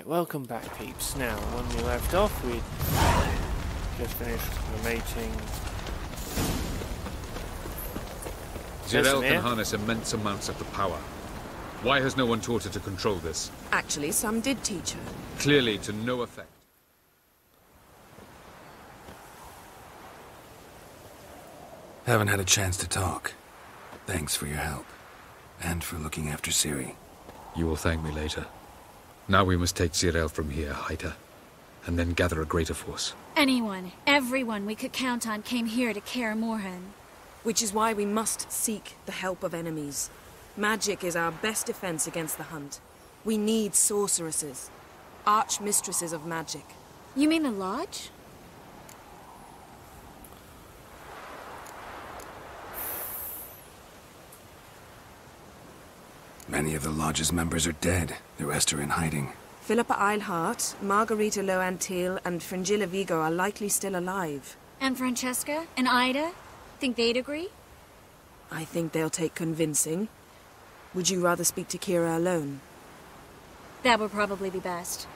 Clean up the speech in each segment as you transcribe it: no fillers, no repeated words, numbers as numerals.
Right, welcome back, peeps. Now, when we left off, we'd just finished the mating. Jirel can harness immense amounts of the power. Why has no one taught her to control this? Actually, some did teach her. Clearly to no effect. Haven't had a chance to talk. Thanks for your help. And for looking after Ciri. You will thank me later. Now we must take Jirel from here, hide her, and then gather a greater force. Anyone, everyone we could count on came here to Kaer Morhen. Which is why we must seek the help of enemies. Magic is our best defense against the hunt. We need sorceresses. Archmistresses of magic. You mean the Lodge? Many of the Lodge's members are dead. The rest are in hiding. Philippa Eilhart, Margarita Loantil, and Fringilla Vigo are likely still alive. And Francesca? And Ida? Think they'd agree? I think they'll take convincing. Would you rather speak to Kira alone? That would probably be best.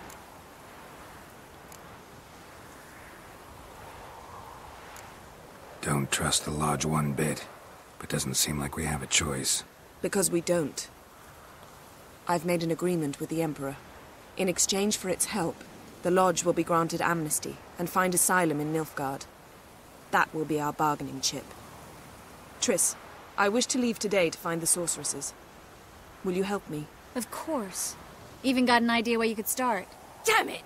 Don't trust the Lodge one bit, but doesn't seem like we have a choice. Because we don't. I've made an agreement with the Emperor. In exchange for its help, the Lodge will be granted amnesty and find asylum in Nilfgaard. That will be our bargaining chip. Triss, I wish to leave today to find the sorceresses. Will you help me? Of course. Even got an idea where you could start. Damn it!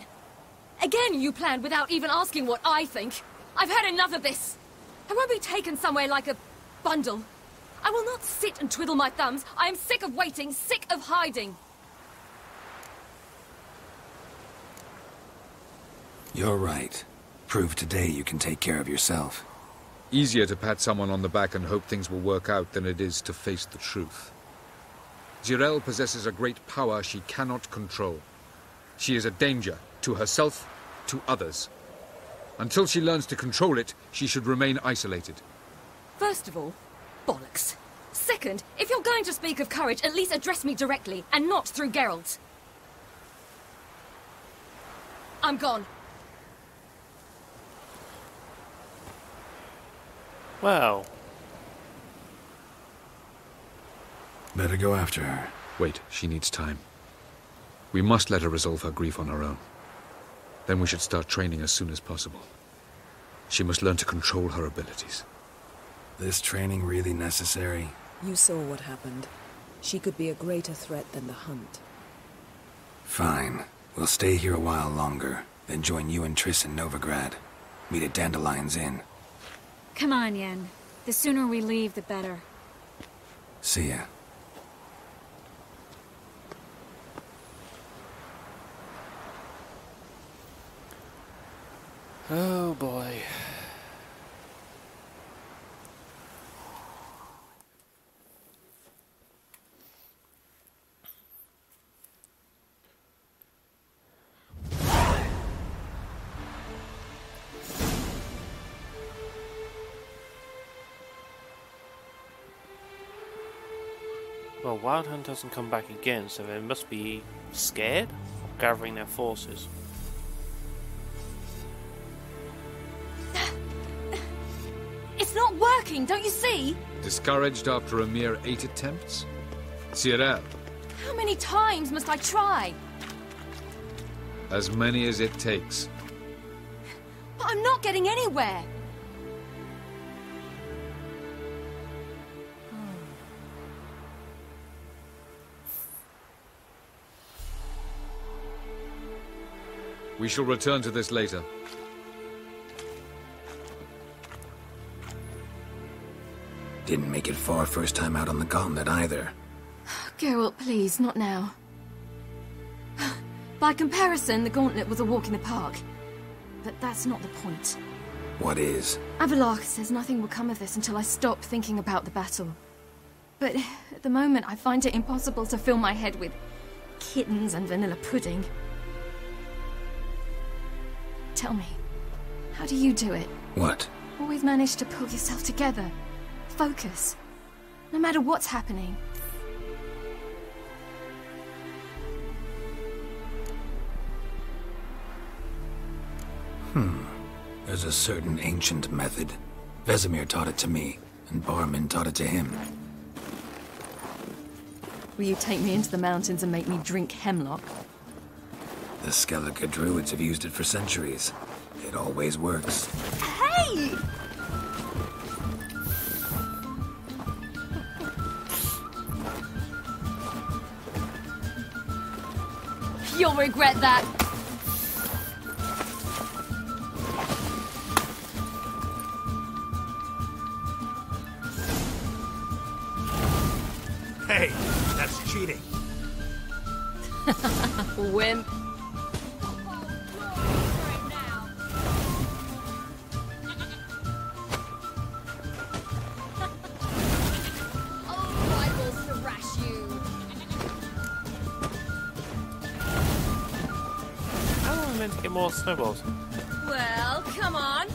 Again you planned without even asking what I think. I've had enough of this. I won't be taken somewhere like a bundle. I will not sit and twiddle my thumbs. I am sick of waiting, sick of hiding. You're right. Prove today you can take care of yourself. Easier to pat someone on the back and hope things will work out than it is to face the truth. Jirel possesses a great power she cannot control. She is a danger to herself, to others. Until she learns to control it, she should remain isolated. First of all, bollocks. Second, if you're going to speak of courage, at least address me directly, and not through Geralt. I'm gone. Well. Better go after her. Wait, she needs time. We must let her resolve her grief on her own. Then we should start training as soon as possible. She must learn to control her abilities. This training really necessary? You saw what happened. She could be a greater threat than the hunt. Fine. We'll stay here a while longer, then join you and Triss in Novigrad. Meet at Dandelion's Inn. Come on, Yen. The sooner we leave, the better. See ya. Oh boy. Well, Wild Hunt doesn't come back again, so they must be scared of gathering their forces. It's not working, don't you see? Discouraged after a mere 8 attempts? Jirel, How many times must I try? as many as it takes. But I'm not getting anywhere. We shall return to this later. Didn't make it far first time out on the gauntlet either. Geralt, please, not now. By comparison, the gauntlet was a walk in the park. But that's not the point. What is? Avallac'h says nothing will come of this until I stop thinking about the battle. But at the moment, I find it impossible to fill my head with kittens and vanilla pudding. Tell me, how do you do it? What? Always manage to pull yourself together. Focus. No matter what's happening. There's a certain ancient method. Vesemir taught it to me, and Barman taught it to him. Will you take me into the mountains and make me drink hemlock? The Skellige druids have used it for centuries. It always works. Hey! You'll regret that. Hey, that's cheating. Wimp. How am I meant to get more snowballs? Well, come on.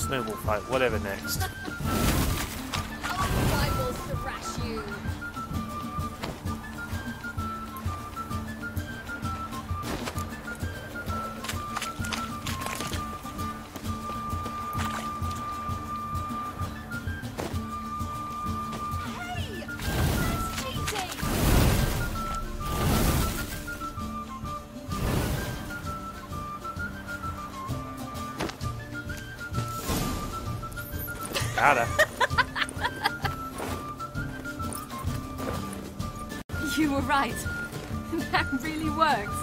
Snowball fight, whatever next. I will thrash you. Hey! That's cheating! Got her. You were right. That really works.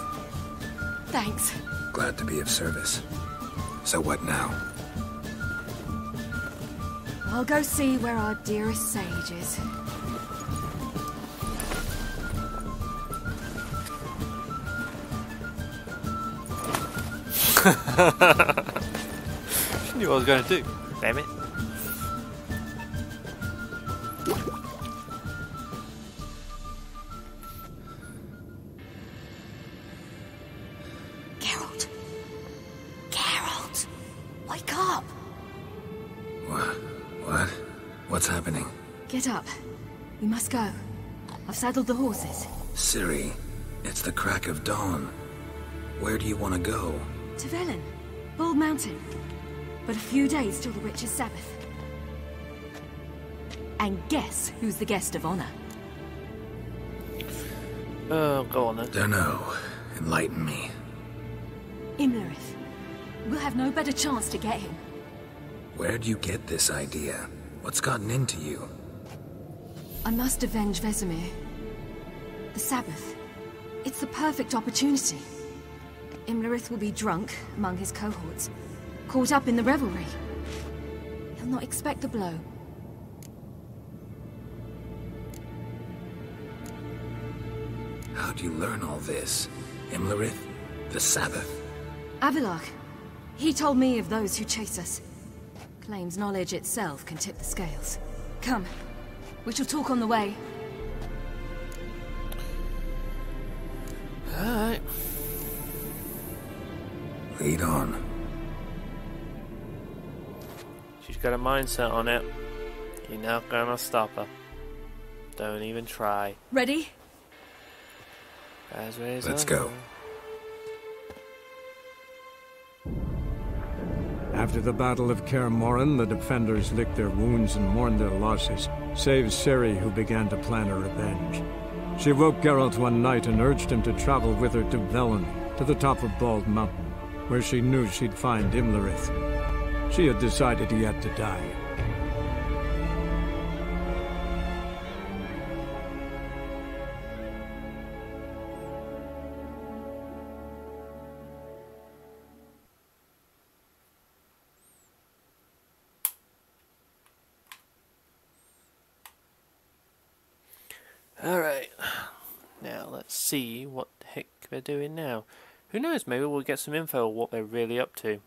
Thanks. Glad to be of service. So what now? I'll go see where our dearest sage is. She knew what I was going to do. Damn it. Geralt. Geralt! Wake up! What? What's happening? Get up. We must go. I've saddled the horses. Ciri, it's the crack of dawn. Where do you want to go? To Velen. Bald Mountain. But a few days till the Witch's Sabbath. And guess who's the guest of honor? Oh, go on then. Dunno. Enlighten me. Imlerith. We'll have no better chance to get him. Where'd you get this idea? What's gotten into you? I must avenge Vesemir. The Sabbath. It's the perfect opportunity. Imlerith will be drunk among his cohorts, caught up in the revelry. He'll not expect the blow. How'd you learn all this? Imlerith? The Sabbath? Avilark. He told me of those who chase us. Claims knowledge itself can tip the scales. Come. We shall talk on the way. Alright. Lead on. She's got a mindset on it. You're not gonna stop her. Don't even try. Ready? Let's go. After the Battle of Kaer Morhen, the defenders licked their wounds and mourned their losses, save Ciri, who began to plan her revenge. She woke Geralt one night and urged him to travel with her to Velen, to the top of Bald Mountain, where she knew she'd find Imlerith. She had decided he had to die. Alright. Now, let's see what the heck they're doing now. Who knows, maybe we'll get some info on what they're really up to.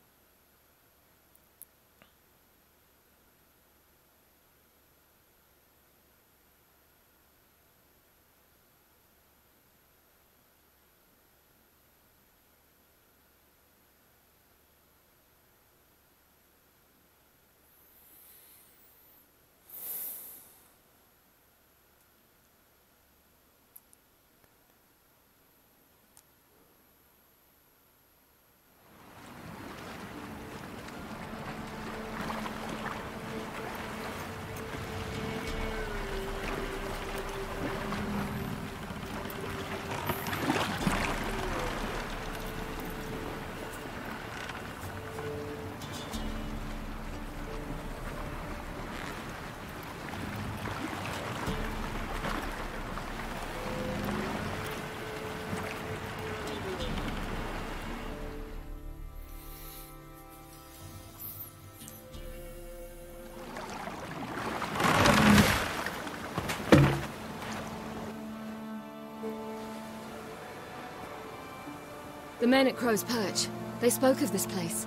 The men at Crow's Perch, they spoke of this place.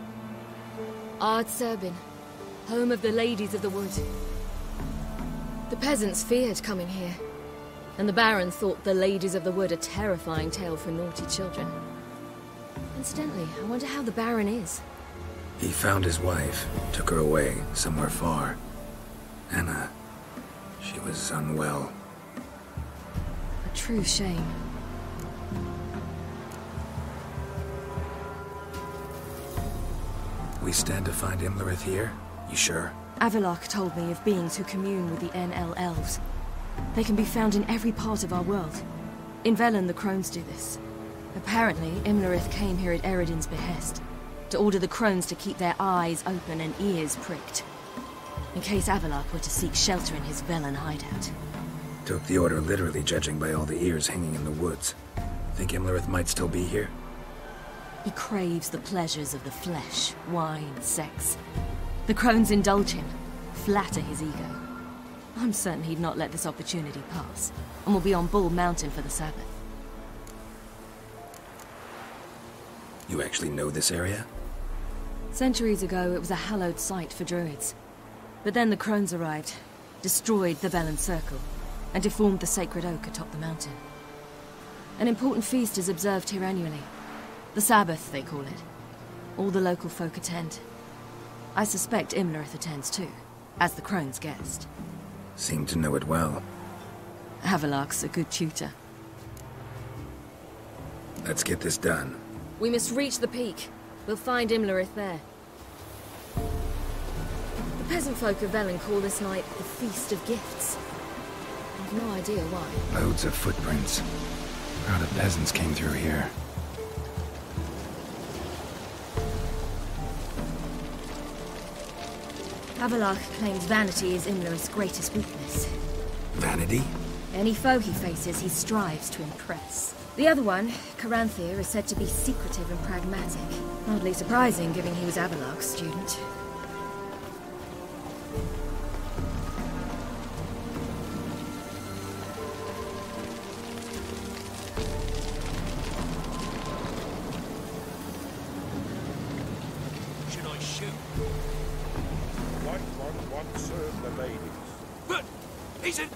Ard Serbin, home of the Ladies of the Wood. The peasants feared coming here, and the Baron thought the Ladies of the Wood a terrifying tale for naughty children. Incidentally, I wonder how the Baron is. He found his wife, took her away, somewhere far. Anna, she was unwell. A true shame. We stand to find Imlerith here? You sure? Avalok told me of beings who commune with the NL elves. They can be found in every part of our world. In Velen, the crones do this. Apparently, Imlerith came here at Eredin's behest, to order the crones to keep their eyes open and ears pricked, in case Avalok were to seek shelter in his Velen hideout. Took the order literally, judging by all the ears hanging in the woods. Think Imlerith might still be here? He craves the pleasures of the flesh, wine, sex. The crones indulge him, flatter his ego. I'm certain he'd not let this opportunity pass, and will be on Bull Mountain for the Sabbath. You actually know this area? Centuries ago, it was a hallowed site for druids. But then the crones arrived, destroyed the Velen Circle, and deformed the sacred oak atop the mountain. An important feast is observed here annually. The Sabbath, they call it. All the local folk attend. I suspect Imlerith attends too, as the crone's guest. Seem to know it well. Avalok's a good tutor. Let's get this done. We must reach the peak. We'll find Imlerith there. The peasant folk of Velen call this night the Feast of Gifts. I've no idea why. Loads of footprints. A crowd of peasants came through here. Avalok claims vanity is Imlerith's greatest weakness. Vanity? Any foe he faces, he strives to impress. The other one, Caranthir, is said to be secretive and pragmatic. Hardly surprising, given he was Avalok's student. Should I shoot? White one once served the ladies. But he's in.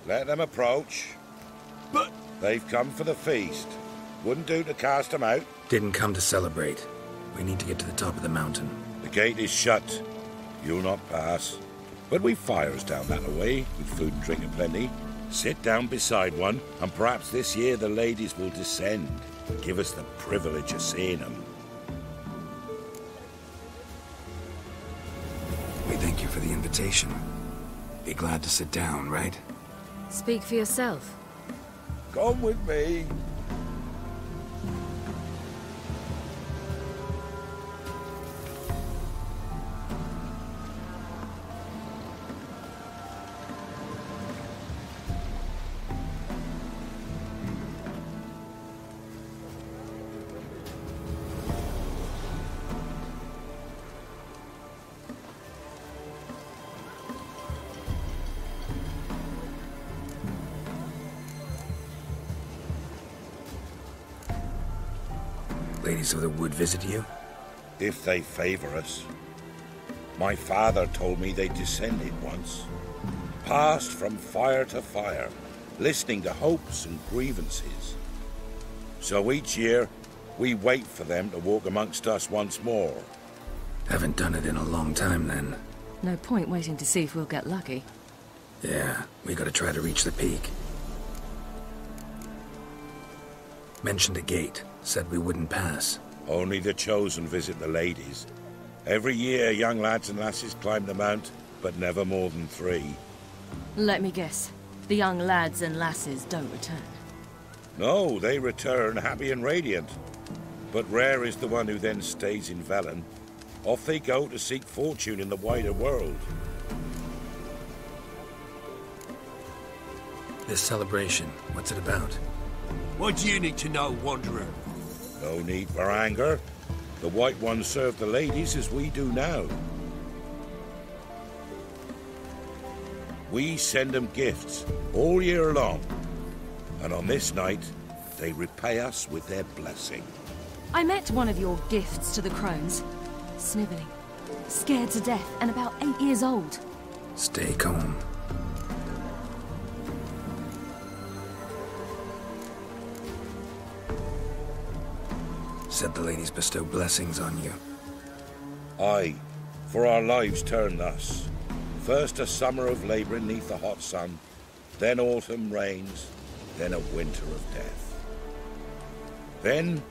Let them approach. But they've come for the feast. Wouldn't do to cast them out. Didn't come to celebrate. We need to get to the top of the mountain. The gate is shut. You'll not pass. But we've fires down that way, with food and drink aplenty. Sit down beside one, and perhaps this year the ladies will descend. Give us the privilege of seeing them. We thank you for the invitation. Be glad to sit down, right? Speak for yourself. Come with me. Ladies of the Wood visit you? If they favor us. My father told me they descended once, passed from fire to fire, listening to hopes and grievances. So each year, we wait for them to walk amongst us once more. Haven't done it in a long time, then. No point waiting to see if we'll get lucky. Yeah, we gotta try to reach the peak. Mentioned a gate. Said we wouldn't pass. Only the chosen visit the ladies. Every year, young lads and lasses climb the mount, but never more than 3. Let me guess. The young lads and lasses don't return. No, they return happy and radiant. But rare is the one who then stays in Velen. Off they go to seek fortune in the wider world. This celebration, what's it about? What do you need to know, Wanderer? No need for anger. The White Ones serve the ladies as we do now. We send them gifts all year long. And on this night, they repay us with their blessing. I met one of your gifts to the crones. Snivelling. Scared to death and about 8 years old. Stay calm. Said the ladies bestow blessings on you. Aye, for our lives turn thus. First a summer of labouring neath the hot sun, then autumn rains, then a winter of death. Then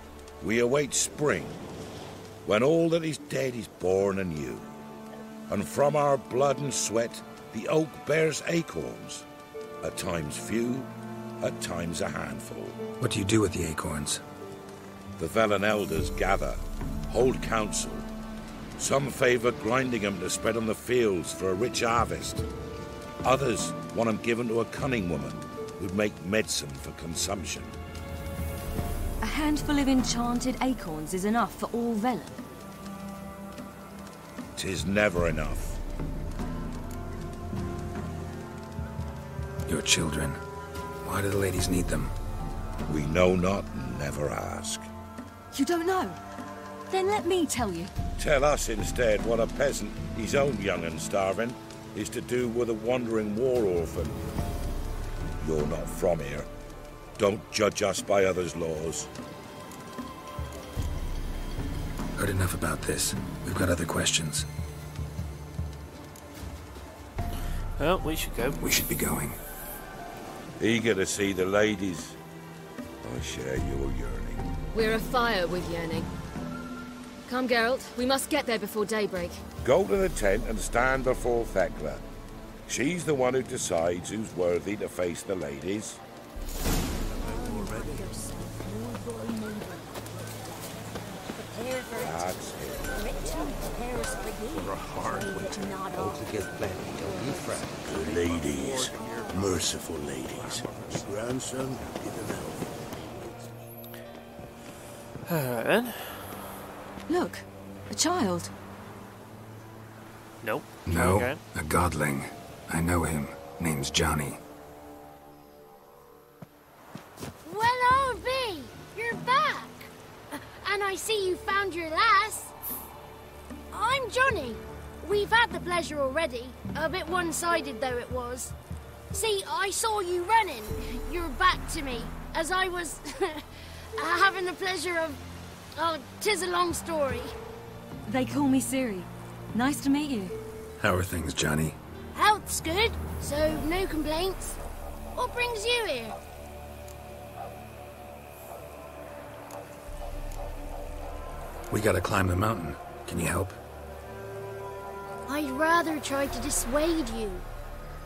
we await spring, when all that is dead is born anew. And from our blood and sweat the oak bears acorns, at times few, at times a handful. What do you do with the acorns? The Velen elders gather, hold council. Some favour grinding them to spread on the fields for a rich harvest. Others want them given to a cunning woman who'd make medicine for consumption. A handful of enchanted acorns is enough for all Velen. 'Tis never enough. Your children. Why do the ladies need them? We know not and never ask. You don't know? Then let me tell you. Tell us instead what a peasant, his own young and starving, is to do with a wandering war orphan. You're not from here. Don't judge us by others' laws. Heard enough about this. We've got other questions. Well, we should go. We should be going. Eager to see the ladies. I share your yearning. We're afire with yearning. Come, Geralt. We must get there before daybreak. Go to the tent and stand before Thekla. She's the one who decides who's worthy to face the ladies. That's it. The ladies. Merciful ladies. Grandson, Alright then. Look, a child. Nope. No, Okay. a godling. I know him. Name's Johnny. Well, I'll be. You're back. And I see you found your lass. I'm Johnny. We've had the pleasure already. A bit one-sided though it was. See, I saw you running. Your back to me. As I was having the pleasure of... Oh, 'tis a long story. They call me Ciri. Nice to meet you. How are things, Johnny? Health's good, so no complaints. What brings you here? We gotta climb the mountain. Can you help? I'd rather try to dissuade you,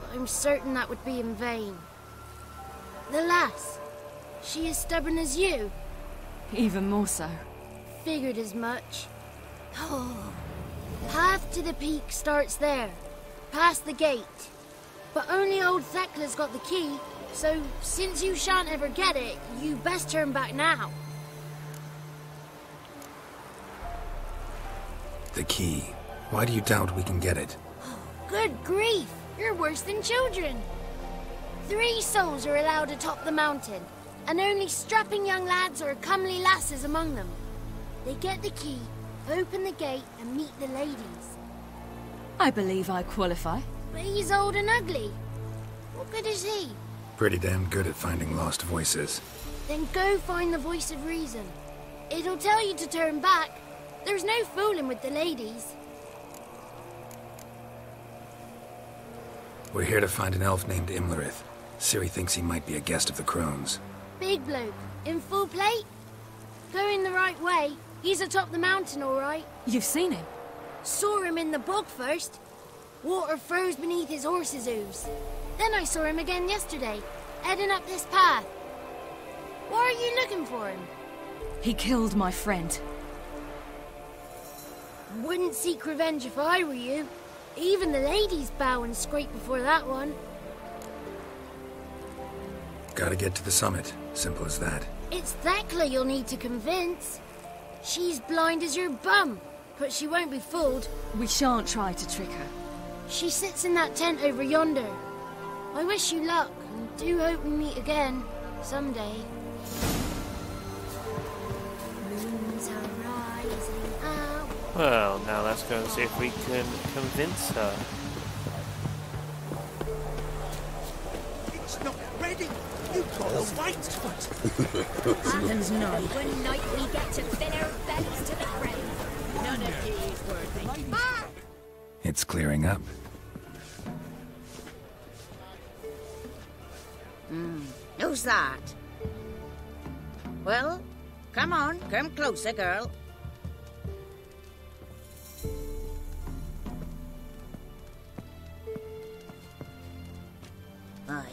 but I'm certain that would be in vain. The lass, she as stubborn as you? Even more so. Figured as much. Oh, path to the peak starts there, past the gate. But only old Thekla's got the key, so since you shan't ever get it, you best turn back now. The key. Why do you doubt we can get it? Good grief, you're worse than children. 3 souls are allowed atop the mountain, and only strapping young lads or comely lasses among them. They get the key, open the gate, and meet the ladies. I believe I qualify. But he's old and ugly. What good is he? Pretty damn good at finding lost voices. Then go find the voice of reason. It'll tell you to turn back. There's no fooling with the ladies. We're here to find an elf named Imlerith. Ciri thinks he might be a guest of the Crones. Big bloke, in full plate. Going the right way. He's atop the mountain, all right. You've seen him? Saw him in the bog first. Water froze beneath his horse's hooves. Then I saw him again yesterday, heading up this path. Why are you looking for him? He killed my friend. Wouldn't seek revenge if I were you. Even the ladies bow and scrape before that one. Gotta get to the summit. Simple as that. It's Thekla you'll need to convince. She's blind as your bum, but she won't be fooled. We shan't try to trick her. She sits in that tent over yonder. I wish you luck, and do hope we meet again, someday. Moons are rising out. Well, now let's go and see if we can convince her. It's not ready. You got a white foot. Happens night. One night we get to fill our bellies to the ground. None of these were thinking. It's clearing up. Who's that? Well, come on, come closer, girl. Aye.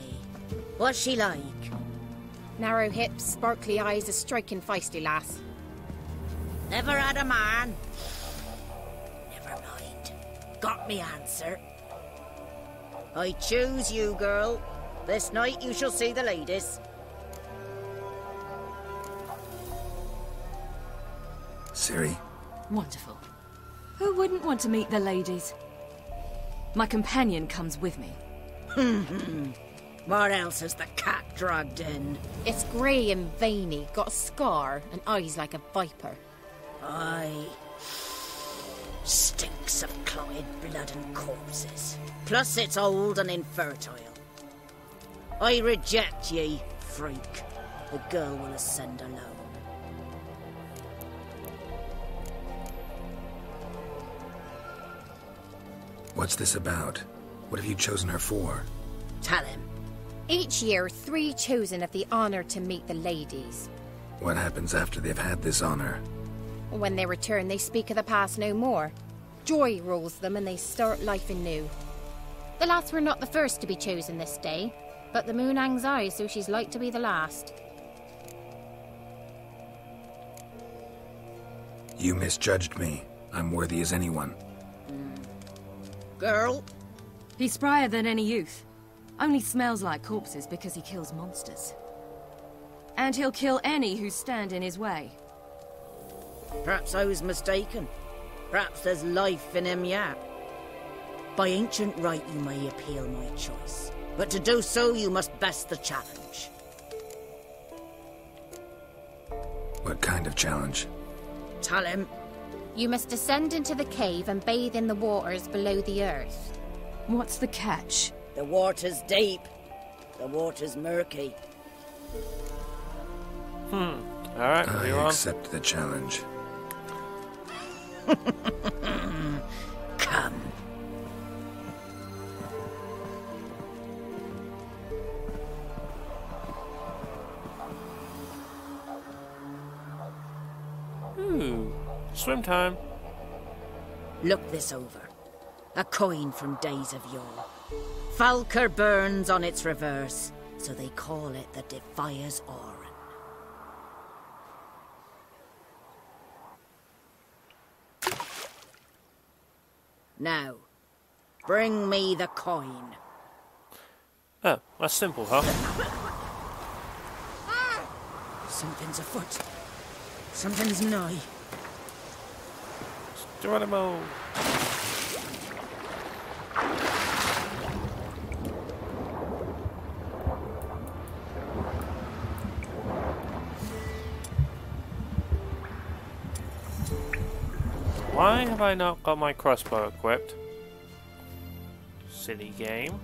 What's she like? Narrow hips, sparkly eyes, a striking feisty lass. Never had a man. Never mind. Got me answer. I choose you, girl. This night you shall see the ladies. Ciri? Wonderful. Who wouldn't want to meet the ladies? My companion comes with me. What else has the cat dragged in? It's grey and veiny, got a scar, and eyes like a viper. Aye. Stinks of clotted blood and corpses. Plus it's old and infertile. I reject ye, freak. The girl will ascend alone. What's this about? What have you chosen her for? Tell him. Each year, 3 chosen have the honour to meet the ladies. What happens after they've had this honor? When they return, they speak of the past no more. Joy rules them and they start life anew. The lads were not the first to be chosen this day, but the moon hangs high, so she's like to be the last. You misjudged me. I'm worthy as anyone. Girl? He's sprier than any youth. Only smells like corpses because he kills monsters. And he'll kill any who stand in his way. Perhaps I was mistaken. Perhaps there's life in him yet. By ancient right you may appeal my choice. But to do so you must best the challenge. What kind of challenge? Tell him. You must descend into the cave and bathe in the waters below the earth. What's the catch? The water's deep. The water's murky. Alright, I you're on. accept the challenge. Come. Swim time. Look this over. A coin from days of yore. Falker burns on its reverse, so they call it the Defier's Oran. Now, bring me the coin. Oh, that's simple, huh? Something's afoot. Something's nigh. Geronimo! Why have I not got my crossbow equipped? Silly game.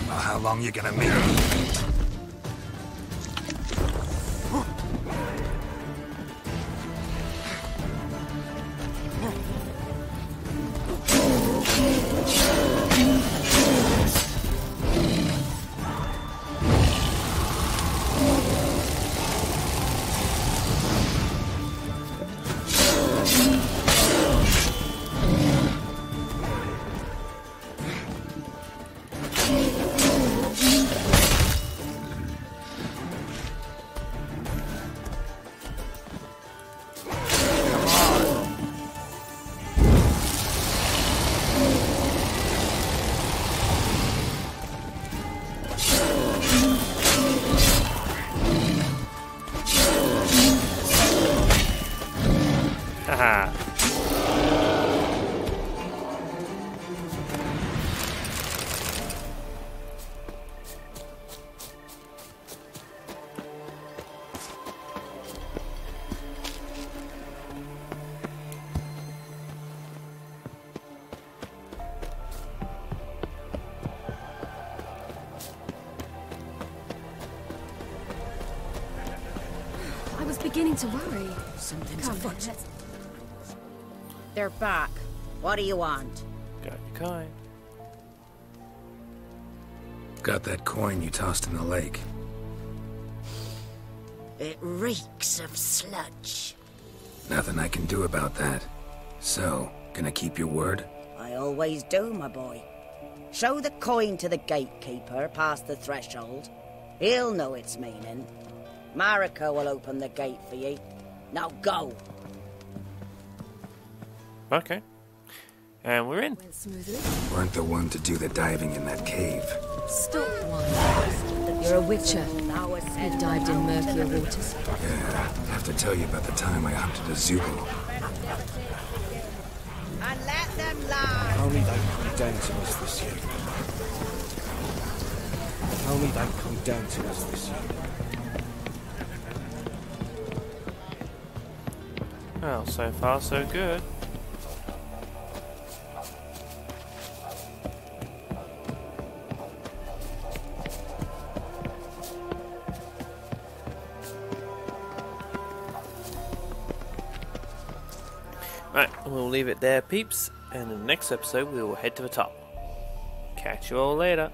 How long you gonna make it? I was beginning to worry. Something's Come, afoot. let's... They're back. What do you want? Got your coin. Got that coin you tossed in the lake. It reeks of sludge. Nothing I can do about that. So, gonna keep your word? I always do, my boy. Show the coin to the gatekeeper past the threshold. He'll know its meaning. Marika will open the gate for you. Now go. Okay. And we're in. Went smoothly. Weren't the one to do the diving in that cave. Stop one. You're a witcher. You dived in murkier waters. Yeah, have to tell you about the time I hunted a Zubul. And let them lie. Only don't come down to us this year. Only don't come down to us this year. Well, so far so good. Right, we'll leave it there, peeps, and in the next episode we will head to the top. Catch you all later.